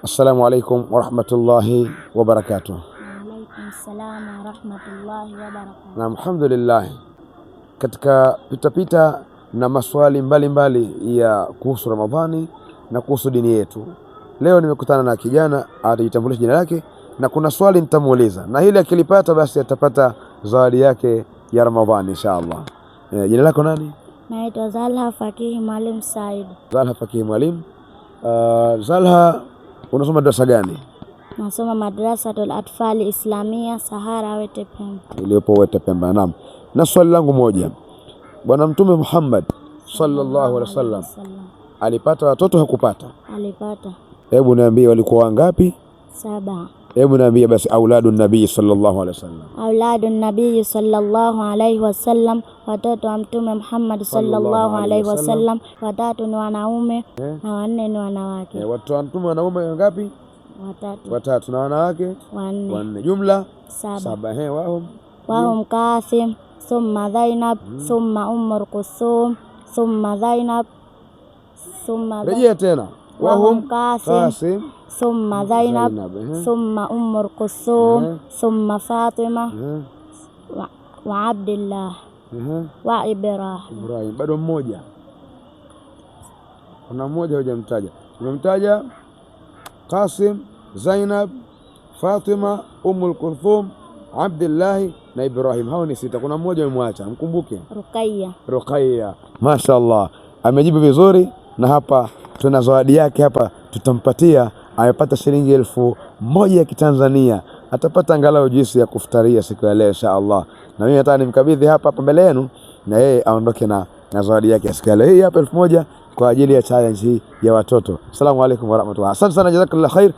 Assalamu alaikum warahmatullahi wabarakatuh. Waalaikum salam warahmatullahi wabarakatuh. Na alhamdulillah, katika pitapita na maswali mbalimbali ya kuhusu Ramadhani na kuhusu dini yetu, leo nimekutana na kijana atajitambulisha jina lake na kuna swali nitamuuliza, na hili akilipata basi atapata zawadi yake ya Ramadhani inshallah. Jina lako nani? Naitwa Zalha Fakihi Mwalimu Said. Zalha Fakihi Mwalimu. Zalha, unasoma darasa gani? Nasoma Madrasatul Atfali Islamia Sahara Wete Pemba. Iliyopo Wete Pemba. Naam. Na swali langu moja, Bwana Mtume Muhammad sallallahu alaihi wasallam alipata watoto hakupata? Alipata. Hebu niambie walikuwa wangapi? 7. Hebu niambie basi auladun nabii sallallahu alaihi wasallam. Auladun nabii sallallahu alaihi wasallam, watoto wa Mtume Muhammad sallallahu alaihi wasallam, watatu ni wanaume na 4 ni wanawake. Watoto wa Mtume wanaume wangapi? 3. Watatu. Na wanawake 4. Jumla 7. Wahum Qasim, thumma Zainab, thumma Kulthum, thumma Zainab, thumma rejea tena. Wahum Qasim, thumma Zainab, thumma Kulthum, thumma Fatima wa Abdullah wa Ibrahim. Bado mmoja, kuna mmoja hujamtaja. Umemtaja Qasim, Zainab, Fatima, Kulthum, Abdullah na Ibrahim. Hao ni 6. Kuna mmoja umemwacha, mkumbuke. Ruqayya. Mashaallah, amejibu vizuri, na hapa tuna zawadi yake hapa tutampatia. Amepata shilingi 1000 ya Kitanzania, atapata angalau juisi ya kufutaria siku ya leo inshallah. Na mimi nataka nimkabidhi hapa mbele yenu, na yeye aondoke na zawadi yake siku ya leo. Hii hapa 1000 kwa ajili ya challenge hii ya watoto. Asalamu alaykum warahmatullahi. Asante sana, jazakallahu khair.